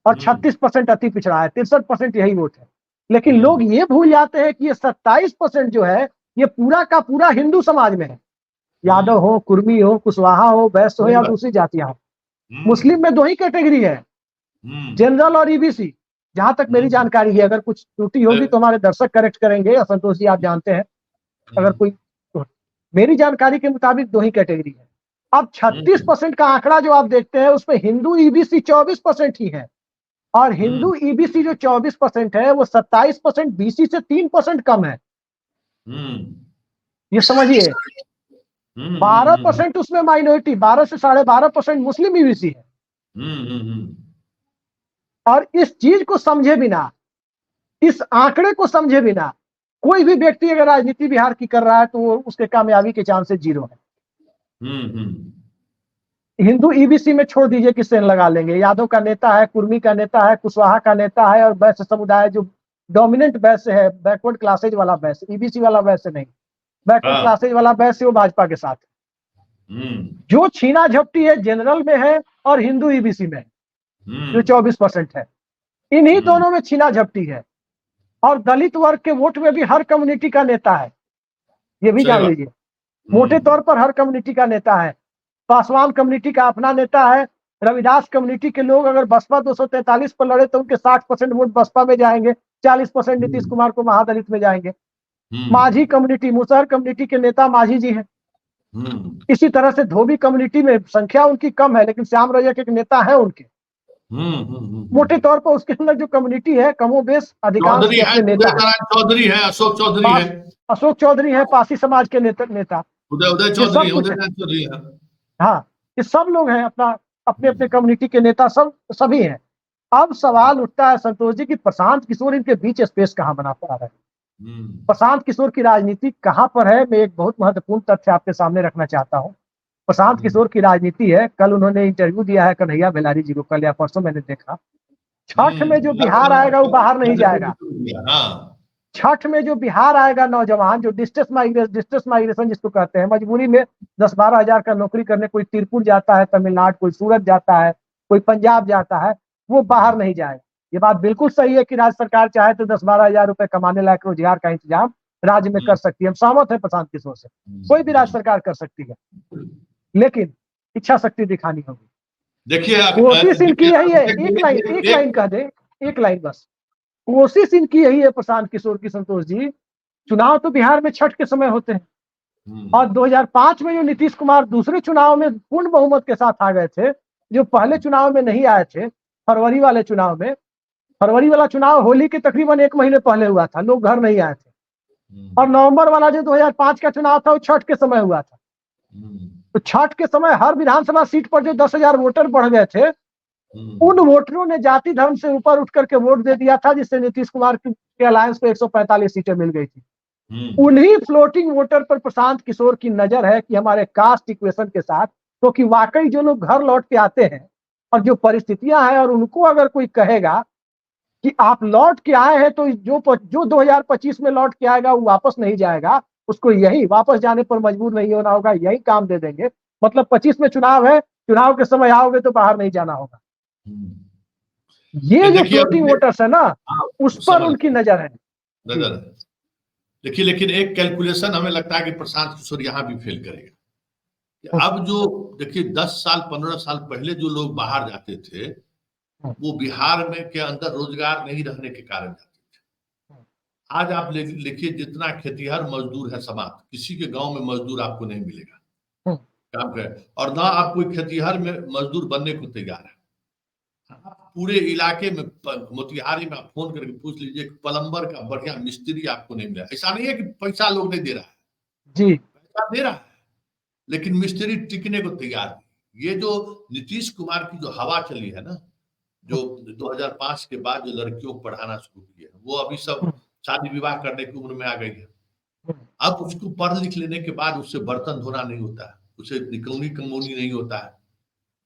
B: और 36% अति पिछड़ा है, 63% यही वोट है। लेकिन लोग ये भूल जाते हैं कि ये 27% जो है ये पूरा का पूरा हिंदू समाज में है। यादव हो, कुर्मी हो, कुशवाहा हो, वैश्य हो या दूसरी जातियां हो। मुस्लिम में 2 ही कैटेगरी है, जनरल और ईबीसी, जहां तक मेरी जानकारी है। अगर कुछ त्रुटि होगी तो हमारे दर्शक करेक्ट करेंगे। असंतोष जी आप जानते हैं, अगर कोई तो, मेरी जानकारी के मुताबिक 2 ही कैटेगरी है। अब 36% का आंकड़ा जो आप देखते हैं उसमें हिंदू ईबीसी 24% ही है, और हिंदू ईबीसी जो 24% है वो 27% बीसी से 3% कम है। ये समझिए, 12% उसमें माइनॉरिटी, 12 से 12.5% मुस्लिम ईबीसी है। और इस चीज को समझे बिना, इस आंकड़े को समझे बिना कोई भी व्यक्ति अगर राजनीति बिहार की कर रहा है तो वो उसके कामयाबी के चांसेस 0 है। हिंदू ईबीसी में छोड़ दीजिए कि सेन लगा लेंगे, यादव का नेता है, कुर्मी का नेता है, कुशवाहा का नेता है, और वैश्य समुदाय जो डोमिनेंट वैश्य है, बैकवर्ड क्लासेज वाला वैश्य, ईबीसी वाला वैश्य नहीं, बैकवर्ड क्लासेज वाला वैश्य वो भाजपा के साथ है। जो छीना झपटी है जनरल में है और हिंदू ईबीसी में है, जो 24% है। इन्हीं दोनों में छीना झपटी है। और दलित वर्ग के वोट में भी हर कम्युनिटी का नेता है, ये भी जान लीजिए। मोटे तौर पर हर कम्युनिटी का नेता है। पासवान कम्युनिटी का अपना नेता है। रविदास कम्युनिटी के लोग अगर बसपा 243 पर लड़े तो उनके 60% वोट बसपा में जाएंगे, 40% नीतीश कुमार को महादलित में जाएंगे। माझी कम्युनिटी, मुसहर कम्युनिटी के नेता माझी जी हैं। इसी तरह से धोबी कम्युनिटी में संख्या उनकी कम है, लेकिन श्याम रजक एक नेता है उनके। मोटे तौर पर उसके अंदर जो कम्युनिटी है कमोबेश अधिकांश के अपने नेता है।
A: चौधरी है, अशोक चौधरी है,
B: अशोक चौधरी है, पासी समाज के नेता
A: उदय चौधरी है।
B: हाँ, ये सब लोग हैं, अपना अपने अपने कम्युनिटी के नेता सब सभी हैं। अब सवाल उठता है संतोष जी कि प्रशांत किशोर इनके बीच स्पेस कहाँ बना पा रहा है। प्रशांत किशोर की राजनीति कहाँ पर है, मैं एक बहुत महत्वपूर्ण तथ्य आपके सामने रखना चाहता हूँ। प्रशांत किशोर की राजनीति है, कल उन्होंने इंटरव्यू दिया है कन्हैया बेलारी जी को, कल या परसों मैंने देखा। छठ में जो बिहार आएगा वो बाहर नहीं जाएगा। छठ में जो बिहार आएगा नौजवान, जो डिस्ट्रेस माइग्रेशन जिसको कहते हैं, मजबूरी में 10-12 हजार का नौकरी करने कोई तिरपुर जाता है तमिलनाडु, कोई सूरत जाता है, कोई पंजाब जाता है, वो बाहर नहीं जाएगा। ये बात बिल्कुल सही है कि राज्य सरकार चाहे तो 10-12 हजार रुपए कमाने लायक रोजगार का इंतजाम राज्य में कर सकती है। हम सहमत है प्रशांत किशोर से, कोई भी राज्य सरकार कर सकती है, लेकिन इच्छा शक्ति दिखानी होगी।
A: देखिए
B: कोशिश इनकी यही है, एक लाइन कह दे, एक लाइन बस, कोशिश इनकी यही है प्रशांत किशोर की संतोष जी। चुनाव तो बिहार में छठ के समय होते हैं, और 2005 में जो नीतीश कुमार दूसरे चुनाव में पूर्ण बहुमत के साथ आ गए थे, जो पहले चुनाव में नहीं आए थे, फरवरी वाले चुनाव में, फरवरी वाला चुनाव होली के तकरीबन 1 महीने पहले हुआ था, लोग घर नहीं आए थे। और नवंबर वाला जो 2005 का चुनाव था वो छठ के समय हुआ था। तो छठ के समय हर विधानसभा सीट पर जो 10,000 वोटर बढ़ गए थे, उन वोटरों ने जाति धर्म से ऊपर उठ करके वोट दे दिया था, जिससे नीतीश कुमार के अलायंस को 145 सीटें मिल गई थी। उन्हीं फ्लोटिंग वोटर पर प्रशांत किशोर की नजर है कि हमारे कास्ट इक्वेशन के साथ, क्योंकि वाकई जो लोग घर लौट के आते हैं और जो परिस्थितियां हैं, और उनको अगर कोई कहेगा कि आप लौट के आए हैं तो जो 2025 में लौट के आएगा वो वापस नहीं जाएगा, उसको यही वापस जाने पर मजबूर नहीं होना होगा, यही काम दे देंगे। मतलब 25 में चुनाव है, चुनाव के समय आओगे तो बाहर नहीं जाना होगा। ये जो फ्लोटिंग वोटर्स है ना, उस पर उनकी नजर है।
A: देखिए, लेकिन एक कैलकुलेशन हमें लगता है कि प्रशांत किशोर यहाँ भी फेल करेगा। अब जो देखिए 10 साल 15 साल पहले जो लोग बाहर जाते थे, वो बिहार में के अंदर रोजगार नहीं रहने के कारण जाते थे। आज आप लिखिए, जितना खेतीहर मजदूर है समाप्त, किसी के गांव में मजदूर आपको नहीं मिलेगा काम करे, और ना आप कोई खेतीहर में मजदूर बनने को तैयार है। पूरे इलाके में मोतिहारी में आप फोन करके पूछ लीजिए, प्लम्बर का बढ़िया मिस्त्री आपको नहीं मिला। ऐसा नहीं है कि पैसा लोग नहीं दे रहा है जी, पैसा दे रहा है, लेकिन मिस्त्री टिकने को तैयार नहीं। ये जो नीतीश कुमार की जो हवा चली है ना, जो 2005 के बाद जो लड़कियों को पढ़ाना शुरू किया, वो अभी सब शादी विवाह करने की उम्र में आ गई है। अब उसको पढ़ लिख लेने के बाद उससे बर्तन धोना नहीं होता है, उसे निकौनी कमौनी नहीं होता है।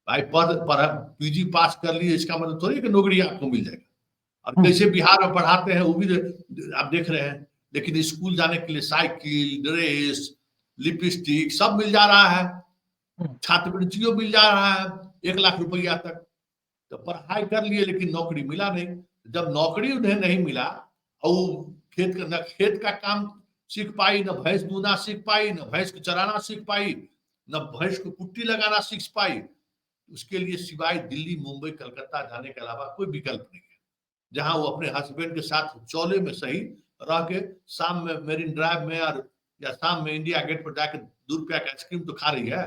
A: भाई पीजी पास कर लिए इसका मतलब थोड़ी कि नौकरी आपको मिल जाएगा। और कैसे बिहार में पढ़ाते हैं वो भी आप देख रहे हैं। लेकिन स्कूल जाने के लिए साइकिल, ड्रेस, लिपस्टिक सब मिल जा रहा है, छात्रवृत्तियों मिल जा रहा है 1 लाख रुपया तक। तो पढ़ाई कर लिए लेकिन नौकरी मिला नहीं। जब नौकरी उन्हें नहीं मिला और खेत का काम सीख पाई, न भैंस दूना सीख पाई, न भैंस को चराना सीख पाई, न भैंस को कुट्टी लगाना सीख पाई। उसके लिए सिवाय दिल्ली, मुंबई, कलकत्ता जाने के अलावा कोई विकल्प नहीं है, जहां वो अपने हस्बैंड के साथ चौले में सही रह के शाम में मेरिन ड्राइव में और या शाम में इंडिया गेट पर जाकर 2 रुपया का आइसक्रीम तो खा रही है,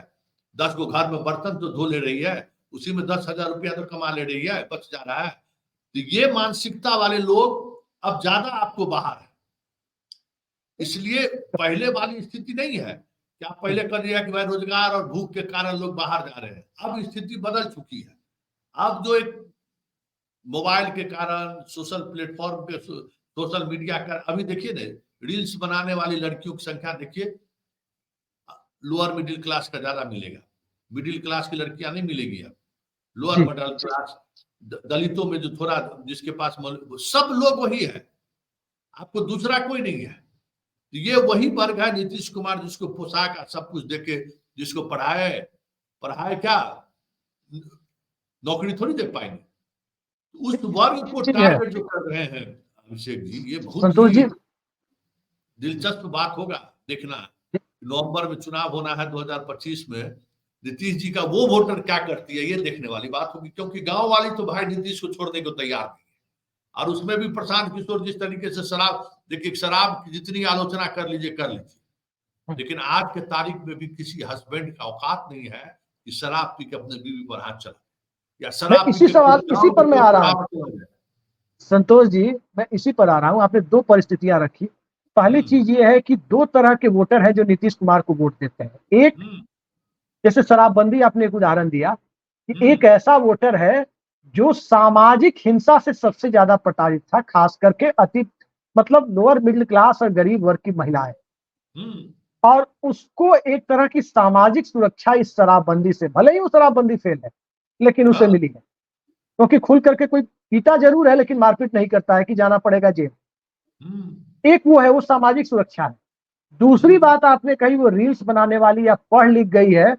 A: 10 गो घर में बर्तन तो धो ले रही है, उसी में 10,000 रुपया तो कमा ले रही है, बच जा रहा है। तो ये मानसिकता वाले लोग अब ज्यादा आपको बाहर है। इसलिए पहले वाली स्थिति नहीं है कि आप पहले कर दिया कि भाई रोजगार और भूख के कारण लोग बाहर जा रहे हैं। अब स्थिति बदल चुकी है। अब जो एक मोबाइल के कारण, सोशल प्लेटफॉर्म पे, सोशल मीडिया का, अभी देखिए ना, रील्स बनाने वाली लड़कियों की संख्या देखिए, लोअर मिडिल क्लास का ज्यादा मिलेगा, मिडिल क्लास की लड़कियां नहीं मिलेगी। अब लोअर मिडिल क्लास, दलितों में जो थोड़ा जिसके पास सब लोग वही है, आपको दूसरा कोई नहीं है। तो ये वही वर्ग है नीतीश कुमार जिसको पोशाक सब कुछ देके, जिसको पढ़ाए क्या, नौकरी थोड़ी दे पाएंगे। उस वर्ग को टारगेट जो कर रहे हैं अभिषेक जी, ये बहुत ही दिलचस्प बात होगा देखना। नवंबर में चुनाव होना है 2025 में, नीतीश जी का वो वोटर क्या करती है ये देखने वाली बात होगी, क्योंकि गांव वाली तो भाई नीतीश को छोड़ने को तैयार नहीं है। और उसमें भी प्रशांत किशोर जिस तरीके से शराब, देखिए शराब की जितनी आलोचना कर लीजिए, लेकिन आज के तारीख में भी किसी हस्बैंड का औकात नहीं है कि शराब पी के अपने बीवी पर हाथ चला, या शराब
B: इसी पर मैं आ रहा हूँ संतोष जी, मैं इसी पर आ रहा हूँ। आपने 2 परिस्थितियां रखी। पहली चीज ये है कि 2 तरह के वोटर हैं जो नीतीश कुमार को वोट देते हैं। एक, जैसे शराबबंदी आपने एक उदाहरण दिया कि एक ऐसा वोटर है जो सामाजिक हिंसा से सबसे ज्यादा प्रताड़ित था, खास करके मतलब लोअर मिडिल क्लास और गरीब वर्ग की महिलाएं, और उसको एक तरह की सामाजिक सुरक्षा इस शराबबंदी से, भले ही वो शराबबंदी फेल है लेकिन उसे मिली है, क्योंकि खुल करके कोई पीता जरूर है लेकिन मारपीट नहीं करता है कि जाना पड़ेगा जेल। एक वो है, वो सामाजिक सुरक्षा है। दूसरी बात आपने कही, वो रील्स बनाने वाली या पढ़ लिख गई है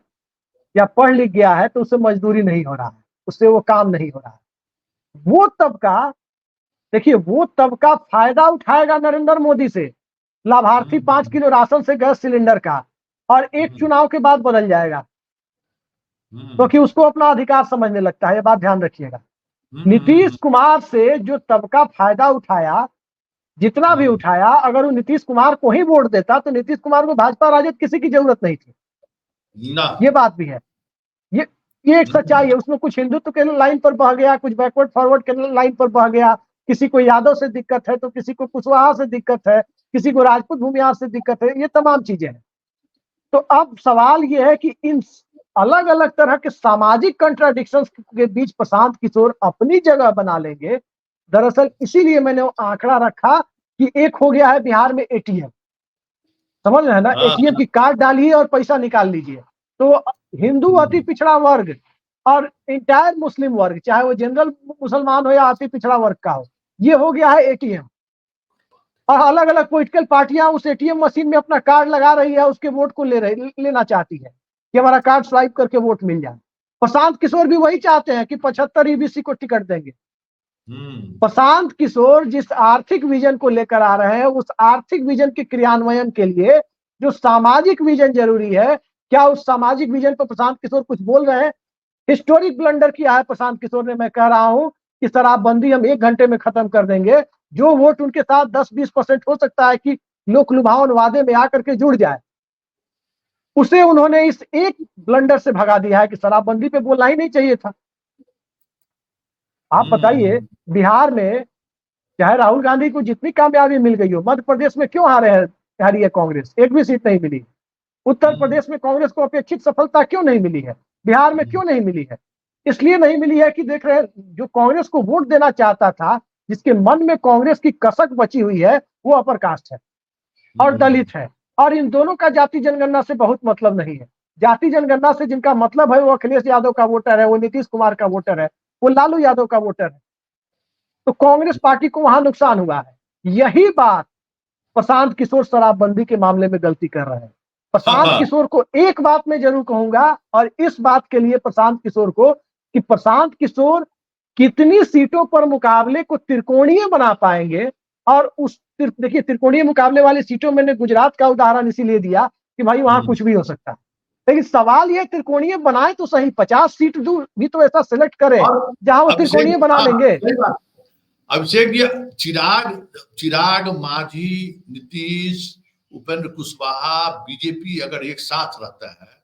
B: या पढ़ लिख गया है तो उसे मजदूरी नहीं हो रहा है, उससे वो काम नहीं हो रहा है। वो तबका, देखिए वो तबका फायदा उठाएगा नरेंद्र मोदी से, लाभार्थी 5 किलो राशन से गैस सिलेंडर का, और एक चुनाव के बाद बदल जाएगा क्योंकि उसको अपना अधिकार समझने लगता है। ये बात ध्यान रखिएगा। नीतीश कुमार से जो तबका फायदा उठाया, जितना भी उठाया, अगर वो नीतीश कुमार को ही वोट देता तो नीतीश कुमार को भाजपा राजद किसी की जरूरत नहीं थी। ये बात भी है, ये एक सच्चाई है। उसमें कुछ हिंदुत्व के लाइन पर बह गया, कुछ बैकवर्ड फॉरवर्ड के लाइन पर बह गया, किसी को यादव से दिक्कत है तो किसी को कुशवाहा से दिक्कत है, किसी को राजपूत भूमिहार से दिक्कत है, ये तमाम चीजें हैं। तो अब सवाल ये है कि इन अलग अलग तरह के सामाजिक कंट्राडिक्शंस के बीच प्रशांत किशोर अपनी जगह बना लेंगे। दरअसल इसीलिए मैंने वो आंकड़ा रखा कि एक हो गया है बिहार में एटीएम, समझ रहे हैं ना, एटीएम की कार्ड डालिए और पैसा निकाल लीजिए। तो हिंदू अति पिछड़ा वर्ग और इंटायर मुस्लिम वर्ग, चाहे वो जनरल मुसलमान हो या अति पिछड़ा वर्ग का हो, ये हो गया है एटीएम। और अलग अलग पॉलिटिकल पार्टियां उस एटीएम मशीन में अपना कार्ड लगा रही है, उसके वोट को लेना चाहती है कि हमारा कार्ड स्वाइप करके वोट मिल जाए। प्रशांत किशोर भी वही चाहते हैं कि 75 ईबीसी को टिकट देंगे। प्रशांत किशोर जिस आर्थिक विजन को लेकर आ रहे हैं, उस आर्थिक विजन के क्रियान्वयन के लिए जो सामाजिक विजन जरूरी है, क्या उस सामाजिक विजन पर प्रशांत किशोर कुछ बोल रहे हैं? हिस्टोरिक ब्लंडर किया है प्रशांत किशोर ने। मैं कह रहा हूं कि शराबबंदी हम 1 घंटे में खत्म कर देंगे। जो वोट उनके साथ 10-20% हो सकता है कि लोक लुभावन वादे में आकर के जुड़ जाए, उसे उन्होंने इस एक ब्लंडर से भगा दिया है कि शराबबंदी पे बोलना ही नहीं चाहिए था। आप बताइए, बिहार में चाहे राहुल गांधी को जितनी कामयाबी मिल गई हो, मध्य प्रदेश में क्यों हारी है कांग्रेस? एक भी सीट नहीं मिली। उत्तर प्रदेश में कांग्रेस को अपेक्षित सफलता क्यों नहीं मिली है? बिहार में क्यों नहीं मिली है? इसलिए नहीं मिली है कि देख रहे हैं, जो कांग्रेस को वोट देना चाहता था, जिसके मन में कांग्रेस की कसक बची हुई है, वो अपर कास्ट है और दलित है। और इन दोनों का जाति जनगणना से बहुत मतलब नहीं है। जाति जनगणना से जिनका मतलब है वो अखिलेश यादव का वोटर है, वो नीतीश कुमार का वोटर है, वो लालू यादव का वोटर है। तो कांग्रेस पार्टी को वहां नुकसान हुआ है। यही बात प्रशांत किशोर शराबबंदी के मामले में गलती कर रहे हैं। प्रशांत किशोर को एक बात मैं जरूर कहूंगा, और इस बात के लिए प्रशांत किशोर को, कि प्रशांत किशोर कितनी सीटों पर मुकाबले को त्रिकोणीय बना पाएंगे और उस देखिए त्रिकोणीय मुकाबले वाली सीटों में गुजरात का उदाहरण इसीलिए दिया कि भाई वहां कुछ भी हो सकता है। लेकिन सवाल ये त्रिकोणीय बनाए तो सही, 50 सीट भी तो ऐसा सिलेक्ट करे जहां वो त्रिकोणीय बना लेंगे।
A: अभिषेक जी, चिराग मांझी, नीतीश, उपेंद्र कुशवाहा, बीजेपी अगर एक साथ रहता है,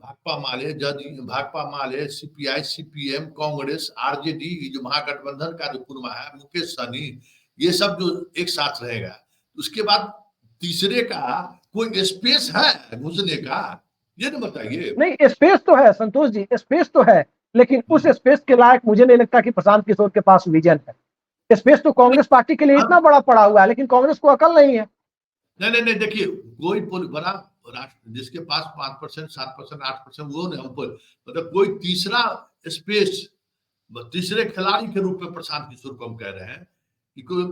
A: भाकपा माले, सीपीआई, सीपीएम, कांग्रेस, आरजेडी, जो महागठबंधन का जो पूर्वा है, मुकेश सहनी, ये सब जो एक साथ रहेगा, उसके बाद तीसरे का कोई स्पेस है घुसने का? ये तो बताइए।
B: नहीं, स्पेस तो है संतोष जी, स्पेस तो है, लेकिन उस स्पेस के लायक मुझे नहीं लगता कि प्रशांत किशोर के पास विजन है। स्पेस तो कांग्रेस पार्टी के लिए इतना बड़ा पड़ा हुआ है, लेकिन कांग्रेस को अकल नहीं है।
A: नहीं, देखिए, कोई बड़ा राष्ट्र जिसके पास 5%, 7%, 8%, वो नहीं, हमको मतलब कोई तीसरा स्पेस, तीसरे खिलाड़ी के रूप में प्रशांत किशोर को हम कह रहे हैं कि कोई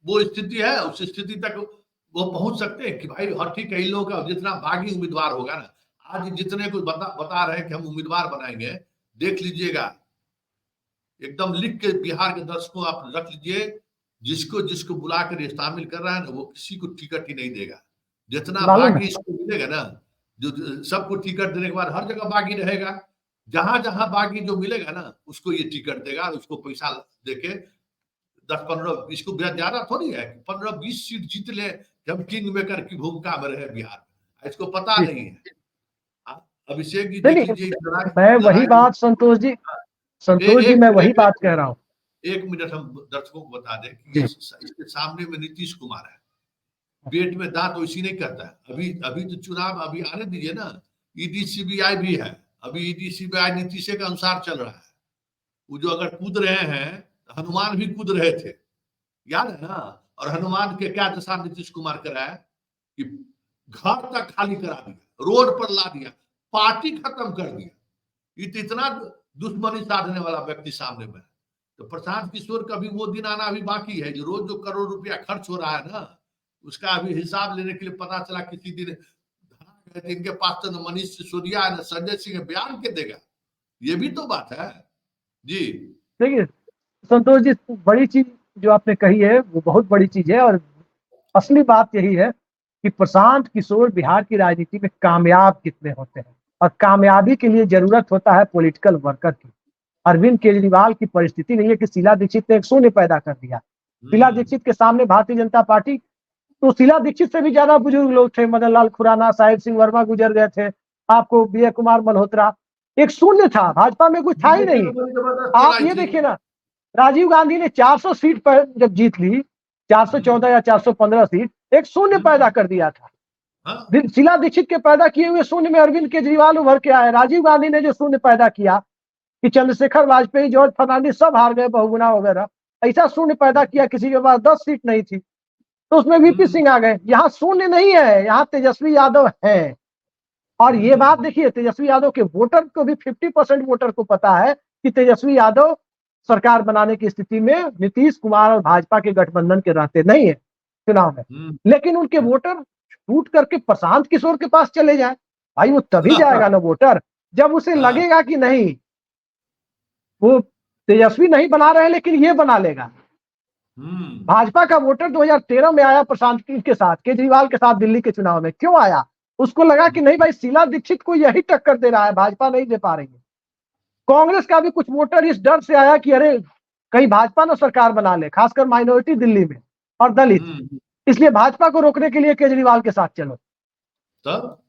A: वो स्थिति है, उस स्थिति तक वो पहुंच सकते हैं कि भाई हर ठीक है, इन लोगों का जितना बागी उम्मीदवार होगा ना, आज जितने को बता रहे हैं कि हम उम्मीदवार बनाएंगे, देख लीजिएगा, एकदम लिख के बिहार के दर्शकों आप रख लीजिए, जिसको बुला कर शामिल कर रहा है ना, वो किसी को टिकट ही नहीं देगा। जितना बागी इसको मिलेगा ना, जो सबको टिकट देने के बाद हर जगह बागी रहेगा, जहां जहां बागी जो मिलेगा ना, उसको ये टिकट देगा, उसको पैसा देके 10-15, इसको ज्यादा थोड़ी है, 15-20 सीट जीत ले, जब किंग मेकर की भूमिका में रहे बिहार में, इसको पता नहीं है। अभिषेक जी देख लीजिए,
B: मैं वही बात संतोष जी मैं वही बात कह रहा हूँ।
A: 1 मिनट हम दर्शकों को बता दें कि इसके सामने में नीतीश कुमार है, पेट में दांत वैसी नहीं करता है। अभी तो चुनाव अभी आने दीजिए ना, ईडी सीबीआई भी है, अभी ईडी सीबीआई नीतीश के अनुसार चल रहा है। वो जो अगर कूद रहे हैं, हनुमान भी कूद रहे थे, याद है ना? और हनुमान के क्या दशा नीतीश कुमार कराया कि घर तक खाली करा दिया, रोड पर ला दिया, पार्टी खत्म कर दिया। इतना दुश्मनी साधने वाला व्यक्ति सामने में। तो प्रशांत किशोर का भी वो दिन आना अभी बाकी है, जो रोज जो करोड़ रुपया खर्च हो रहा है ना, उसका अभी हिसाब लेने के लिए पता चला किसी दिन इनके पास तो मनीष सिसोदिया है, संजय सिंह बयान के देगा। ये भी तो बात है जी।
B: देखिए संतोष जी, बड़ी चीज जो आपने कही है वो बहुत बड़ी चीज है, और असली बात यही है कि प्रशांत किशोर बिहार की राजनीति में कामयाब कितने होते हैं, और कामयाबी के लिए जरूरत होता है पॉलिटिकल वर्कर की। अरविंद केजरीवाल की परिस्थिति नहीं है कि शीला दीक्षित ने एक शून्य पैदा कर दिया। शीला दीक्षित के सामने भारतीय जनता पार्टी, तो शीला दीक्षित से भी ज्यादा बुजुर्ग लोग थे, मदन लाल खुराना, साहिब सिंह वर्मा गुजर गए थे, आपको विजय कुमार मल्होत्रा, एक शून्य था, भाजपा में कुछ था ही नहीं। आप ये देखिए ना, राजीव गांधी ने 400 सीट पर जब जीत ली, 414 या 415 सीट, एक शून्य पैदा कर दिया था। शीला दीक्षित के पैदा किए हुए शून्य में अरविंद केजरीवाल उभर के आए। राजीव गांधी ने जो शून्य पैदा किया कि चंद्रशेखर वाजपेयी, जॉर्ज फर्नांडिस सब हार गए, बहुगुणा वगैरह, ऐसा शून्य पैदा किया, किसी के पास 10 सीट नहीं थी, तो उसमें वीपी सिंह आ गए। यहाँ शून्य नहीं है, यहाँ तेजस्वी यादव है। और ये बात देखिए, तेजस्वी यादव के वोटर को भी 50% वोटर को पता है कि तेजस्वी यादव सरकार बनाने की स्थिति में नीतीश कुमार और भाजपा के गठबंधन के रहते नहीं है चुनाव में, लेकिन उनके वोटर टूट करके प्रशांत किशोर के पास चले जाए। भाई वो तभी जाएगा ना वोटर, जब उसे लगेगा कि नहीं वो तेजस्वी नहीं बना रहे लेकिन ये बना लेगा। भाजपा का वोटर 2013 में आया प्रशांत के साथ, केजरीवाल के साथ दिल्ली के चुनाव में, क्यों आया? उसको लगा कि नहीं भाई, शीला दीक्षित को यही टक्कर दे रहा है, भाजपा नहीं दे पा रही है। कांग्रेस का भी कुछ वोटर इस डर से आया कि अरे कहीं भाजपा ना सरकार बना ले, खासकर माइनॉरिटी दिल्ली में और दलित, इसलिए भाजपा को रोकने के लिए केजरीवाल के साथ चलो।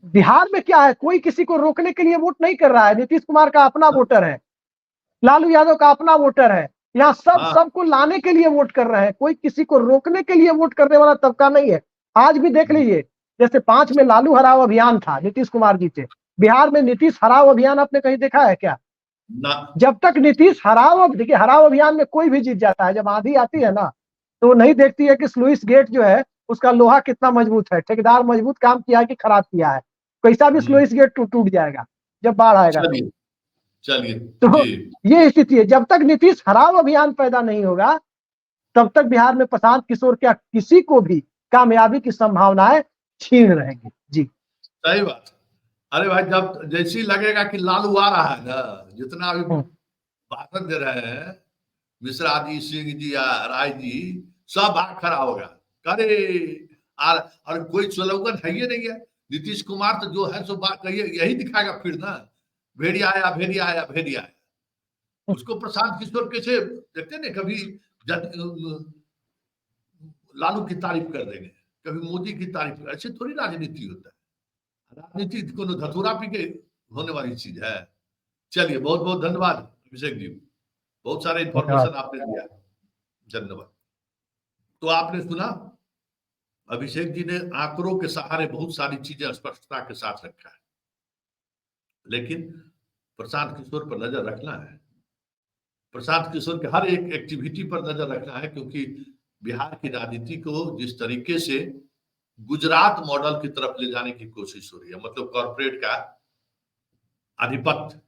B: बिहार में क्या है, कोई किसी को रोकने के लिए वोट नहीं कर रहा है। नीतीश कुमार का अपना वोटर है, लालू यादव का अपना वोटर है, यहाँ सबको लाने के लिए वोट कर रहे हैं, कोई किसी को रोकने के लिए वोट करने वाला तबका नहीं है। आज भी देख लीजिए, जैसे 5 में लालू हराओ अभियान था, नीतीश कुमार जीते। बिहार में नीतीश हराओ अभियान आपने कहीं देखा है क्या? जब तक नीतीश हराओ, देखिए हराओ अभियान में कोई भी जीत जाता है, जब आंधी आती है ना तो वो नहीं देखती है कि स्लुइस गेट जो है उसका लोहा कितना मजबूत है, ठेकेदार मजबूत काम किया है कि खराब किया है, कैसा भी स्लुइस गेट टूट जाएगा जब बाढ़ आएगा।
A: चलिए
B: तो ये स्थिति है, जब तक नीतीश हराओ अभियान पैदा नहीं होगा तब तक बिहार में प्रशांत किशोर क्या किसी को भी कामयाबी की संभावनाएं छीन रहेंगी। जी
A: सही बात। अरे भाई, जब जैसे ही लगेगा कि लालू आ रहा है ना, जितना अभी भाषण दे रहे हैं मिश्रा जी, सिंह जी या राय जी, सब भाग खड़ा होगा, अरे और कोई स्लोगन है ही नहीं है। नीतीश कुमार तो जो है सो बात कहिए यही दिखाएगा फिर ना, भेड़िया आया भेड़िया आया भेड़िया आया। उसको प्रशांत किशोर कैसे देखते ना, कभी लालू की तारीफ कर देंगे, कभी मोदी की तारीफ, ऐसे थोड़ी राजनीति होता है। राजनीति को धतूरा पी के होने वाली चीज है। चलिए बहुत बहुत धन्यवाद अभिषेक जी, बहुत सारे इंफॉर्मेशन आपने दिया, धन्यवाद। तो आपने सुना अभिषेक जी ने आंकड़ों के सहारे बहुत सारी चीजें स्पष्टता के साथ रखा है, लेकिन प्रशांत किशोर पर नजर रखना है, प्रशांत किशोर के हर एक एक्टिविटी पर नजर रखना है, क्योंकि बिहार की राजनीति को जिस तरीके से गुजरात मॉडल की तरफ ले जाने की कोशिश हो रही है, मतलब कॉर्पोरेट का आधिपत्य,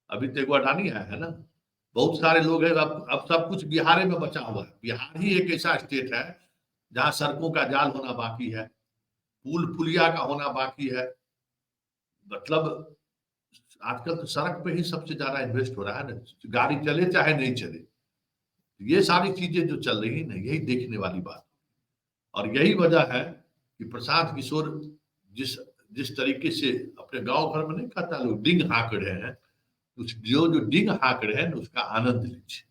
A: अभी तो अडानी आया है ना, बहुत सारे लोग हैं, अब सब कुछ बिहार में बचा हुआ है। बिहार ही एक ऐसा स्टेट है जहां सड़कों का जाल होना बाकी है, पुल पुलिया का होना बाकी है, मतलब आजकल तो सड़क पे ही सबसे ज्यादा इन्वेस्ट हो रहा है ना, गाड़ी चले चाहे नहीं चले, ये सारी चीजें जो चल रही है ना, यही देखने वाली बात। और यही वजह है कि प्रशांत किशोर जिस जिस तरीके से अपने गांव घर में नहीं कहता लोग डिंग हाँक रहे हैं, उस जो डिंग हाँक रहे हैं उसका आनंद लीजिए।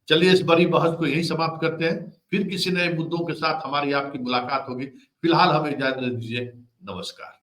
A: चलिए इस बड़ी बहस को यही समाप्त करते हैं, फिर किसी नए मुद्दों के साथ हमारी आपकी मुलाकात होगी। फिलहाल हमें इजाजत दीजिए, नमस्कार।